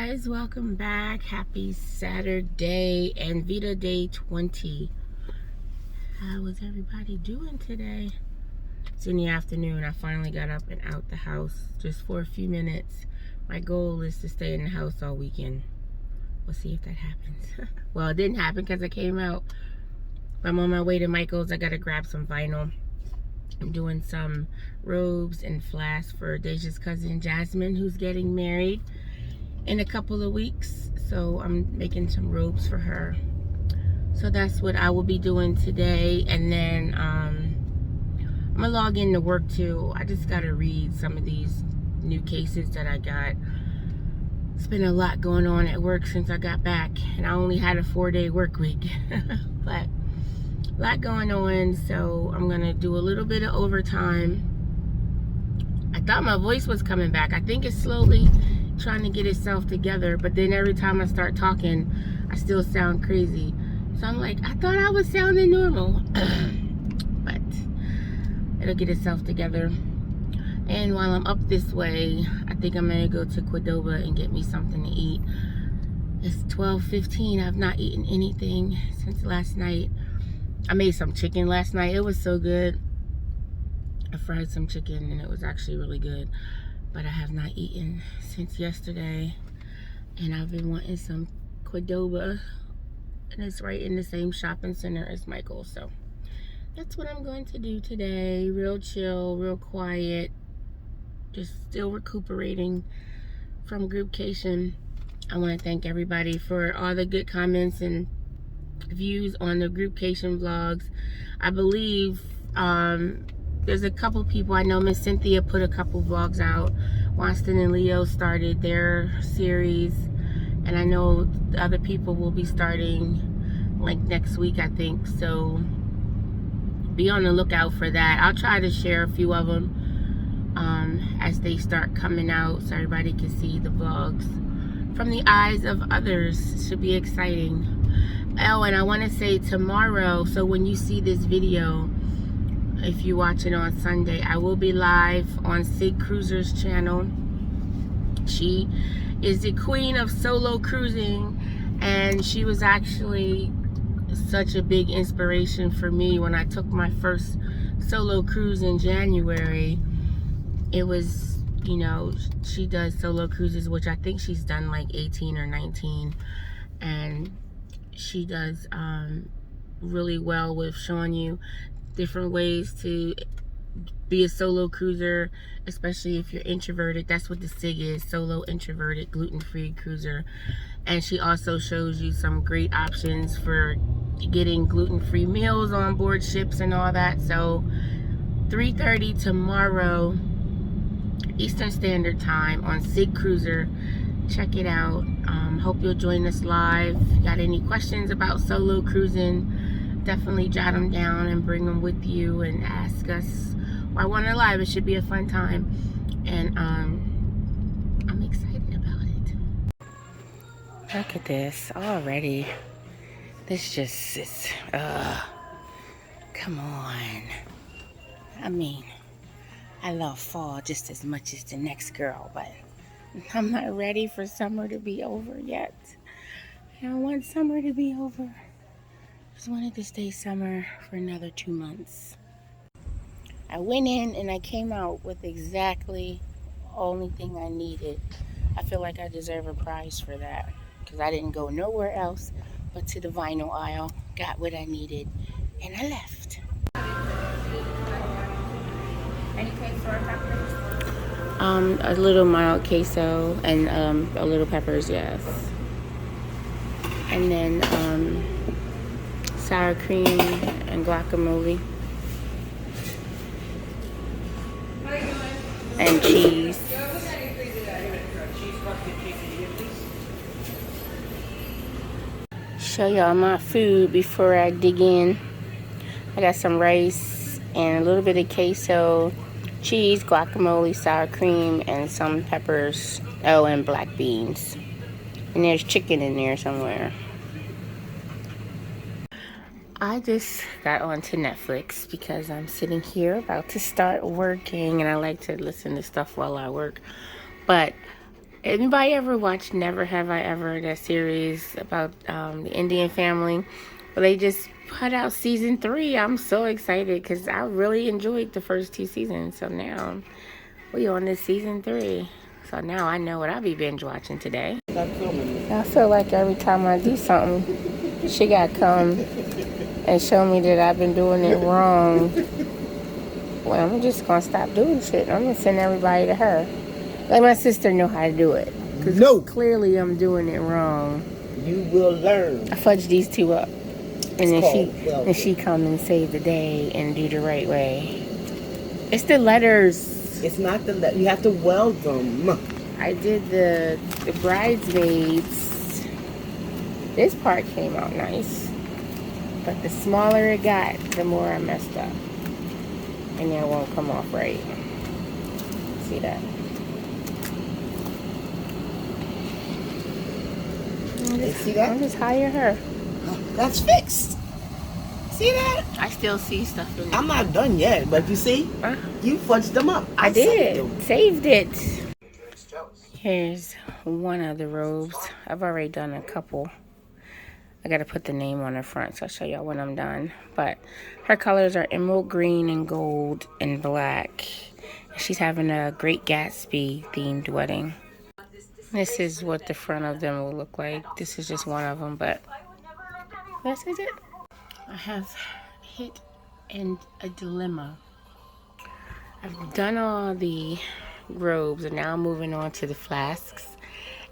guys, welcome back. Happy Saturday and VEDA Day 20. How is everybody doing today? It's in the afternoon. I finally got up and out the house just for a few minutes. My goal is to stay in the house all weekend. We'll see if that happens. Well, it didn't happen because I came out. I'm on my way to Michael's. I gotta grab some vinyl. I'm doing some robes and flasks for Deja's cousin Jasmine, who's getting married in a couple of weeks. So I'm making some robes for her. So that's what I will be doing today. And then I'm gonna log into work too. I just gotta read some of these new cases that I got. It's been a lot going on at work since I got back, and I only had a 4-day work week. But a lot going on, so I'm gonna do a little bit of overtime. I thought my voice was coming back. I think it's slowly trying to get itself together, but then every time I start talking, I still sound crazy. So I'm like, I thought I was sounding normal. But it'll get itself together. And while I'm up this way, I think I'm gonna go to Cordoba and get me something to eat. It's 12:15. I've not eaten anything since last night. I made some chicken last night. It was so good. I fried some chicken and it was actually really good. But I have not eaten since yesterday. And I've been wanting some Cordoba. And it's right in the same shopping center as Michael. So that's what I'm going to do today. Real chill, real quiet. Just still recuperating from groupcation. I want to thank everybody for all the good comments and views on the groupcation vlogs. I believe there's a couple people. I know Miss Cynthia put a couple vlogs out. Waston and Leo started their series, and I know the other people will be starting like next week, I think. So be on the lookout for that. I'll try to share a few of them as they start coming out, so everybody can see the vlogs from the eyes of others. Should be exciting. Oh, and I want to say tomorrow, so when you see this video, if you watch it on Sunday, I will be live on Sig Cruiser's channel. She is the queen of solo cruising, and she was actually such a big inspiration for me when I took my first solo cruise in January. It was, you know, she does solo cruises, which I think she's done like 18 or 19, and she does really well with showing you different ways to be a solo cruiser, especially if you're introverted. That's what the SIG is, solo introverted gluten-free cruiser. And she also shows you some great options for getting gluten-free meals on board ships and all that. So 3:30 tomorrow Eastern Standard Time on Sig Cruiser. Check it out. Hope you'll join us live. If you got any questions about solo cruising, definitely jot them down and bring them with you and ask us why we're live. It should be a fun time, and I'm excited about it. Look at this already. This just is come on. I mean, I love fall just as much as the next girl, but I'm not ready for summer to be over yet. I don't want summer to be over. Just wanted to stay summer for another 2 months. I went in and I came out with exactly the only thing I needed. I feel like I deserve a prize for that, because I didn't go nowhere else but to the vinyl aisle, got what I needed, and I left. Any queso or peppers? A little mild queso and a little peppers, yes. And then sour cream and guacamole. And cheese. Show y'all my food before I dig in. I got some rice and a little bit of queso, cheese, guacamole, sour cream, and some peppers. Oh, and black beans. And there's chicken in there somewhere. I just got onto Netflix because I'm sitting here about to start working, and I like to listen to stuff while I work. But Anybody ever watched Never Have I Ever, that series about the Indian family? Well, they just put out season 3. I'm so excited because I really enjoyed the first 2 seasons. So now we on this season 3. So now I know what I'll be binge watching today. I feel like every time I do something, she got to come and show me that I've been doing it wrong. Well, I'm just going to stop doing shit. I'm going to send everybody to her. Let my sister know how to do it. No. Clearly I'm doing it wrong. You will learn. I fudged these 2 up. And then she come and save the day and do the right way. It's the letters. It's not the letters. You have to weld them. I did the bridesmaids. This part came out nice. But the smaller it got, the more I messed up. And it won't come off right. See that? See that? I'll just hire her. That's fixed. See that? I still see stuff in it. I'm not done yet, but you see? You fudged them up. I did. Saved it. Here's one of the robes. I've already done a couple. I gotta put the name on the front, so I'll show y'all when I'm done. But her colors are emerald green and gold and black. She's having a Great Gatsby themed wedding. This is what the front of them will look like. This is just one of them, but this is it. I have hit a dilemma. I've done all the robes and now I'm moving on to the flasks.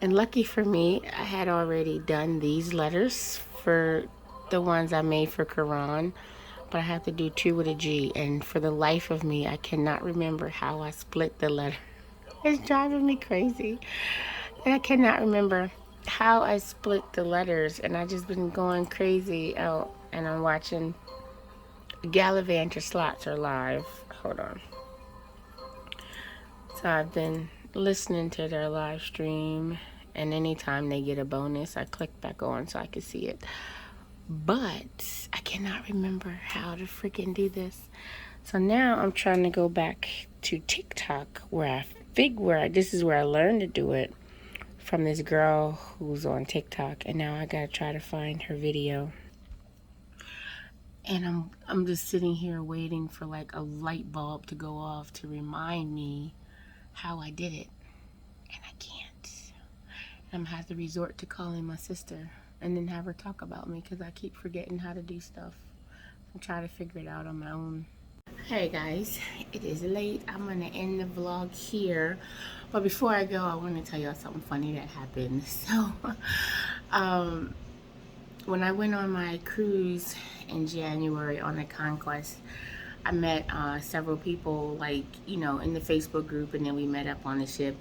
And lucky for me, I had already done these letters for the ones I made for Quran, but I have to do 2 with a G, and for the life of me, I cannot remember how I split the letter. It's driving me crazy. And I cannot remember how I split the letters, and I just been going crazy out, and I'm watching Gallivanter Slots are live. Hold on. So I've been listening to their live stream, and anytime they get a bonus, I click back on so I can see it. But I cannot remember how to freaking do this. So now I'm trying to go back to TikTok where this is where I learned to do it from this girl who's on TikTok, and now I gotta try to find her video. And I'm just sitting here waiting for like a light bulb to go off to remind me how I did it, and I can't. I'm gonna have to resort to calling my sister and then have her talk about me because I keep forgetting how to do stuff. I'm trying to figure it out on my own. Hey guys, it is late. I'm gonna end the vlog here, but before I go, I want to tell y'all something funny that happened. So when I went on my cruise in January on the Conquest, I met several people, like, you know, in the Facebook group, and then we met up on the ship.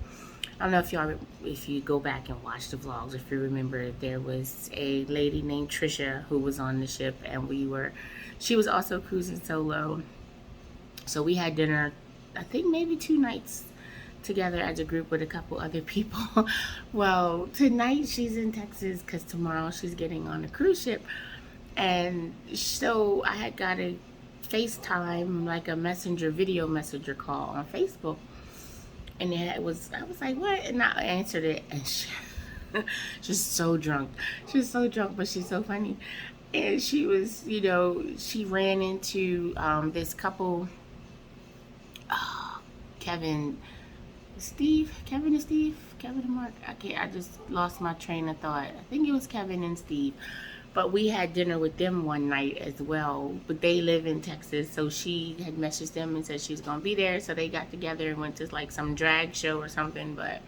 I don't know if you go back and watch the vlogs, if you remember, there was a lady named Trisha who was on the ship, and she was also cruising solo. So we had dinner, I think maybe 2 nights together as a group with a couple other people. Well, tonight she's in Texas because tomorrow she's getting on a cruise ship. And so I had got a FaceTime, like a video messenger call on Facebook. And I was like, what? And I answered it, and she's so drunk. She's so drunk, but she's so funny. And she was, you know, she ran into this couple, Kevin and Mark. I just lost my train of thought. I think it was Kevin and Steve. But we had dinner with them one night as well. But they live in Texas, so she had messaged them and said she was going to be there. So they got together and went to like some drag show or something. But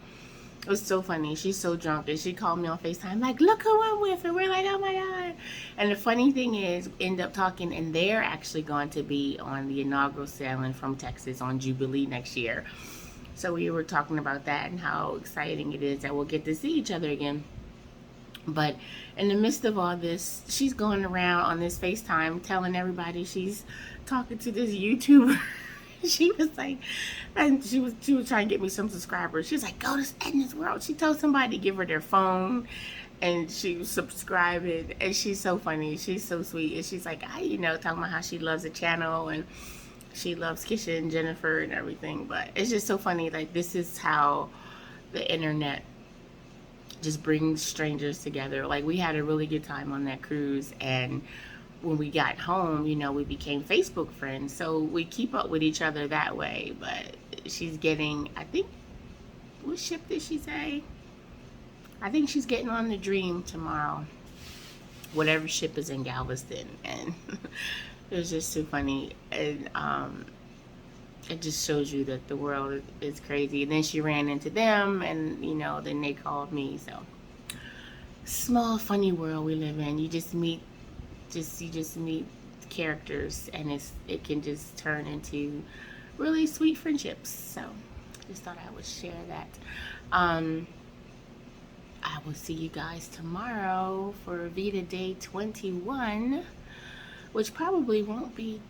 it was so funny. She's so drunk. And she called me on FaceTime like, look who I'm with. And we're like, oh my God. And the funny thing is, end up talking, and they're actually going to be on the inaugural sailing from Texas on Jubilee next year. So we were talking about that and how exciting it is that we'll get to see each other again. But in the midst of all this, she's going around on this FaceTime telling everybody she's talking to this YouTuber. She was like, and she was trying to get me some subscribers. She was like, go to Edna's World. She told somebody to give her their phone, and she was subscribing. And she's so funny. She's so sweet. And she's like, talking about how she loves the channel and she loves Kisha and Jennifer and everything. But it's just so funny. Like, this is how the internet just brings strangers together. Like, we had a really good time on that cruise, and when we got home, you know, we became Facebook friends. So we keep up with each other that way. But she's getting, I think, what ship did she say? I think she's getting on the Dream tomorrow. Whatever ship is in Galveston. And it was just so funny. And it just shows you that the world is crazy. And then she ran into them, and, you know, then they called me. So, small, funny world we live in. You just meet characters, and it can just turn into really sweet friendships. So just thought I would share that. I will see you guys tomorrow for VEDA Day 21, which probably won't be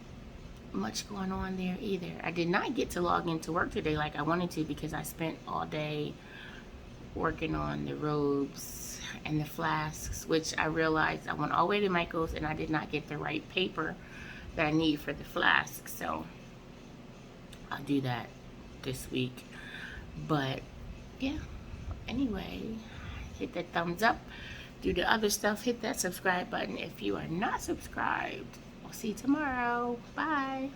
much going on there either. I did not get to log into work today like I wanted to, because I spent all day working on the robes and the flasks, which I realized I went all the way to Michael's and I did not get the right paper that I need for the flask. So I'll do that this week. But yeah, anyway, hit that thumbs up, do the other stuff, hit that subscribe button if you are not subscribed. I'll see you tomorrow. Bye.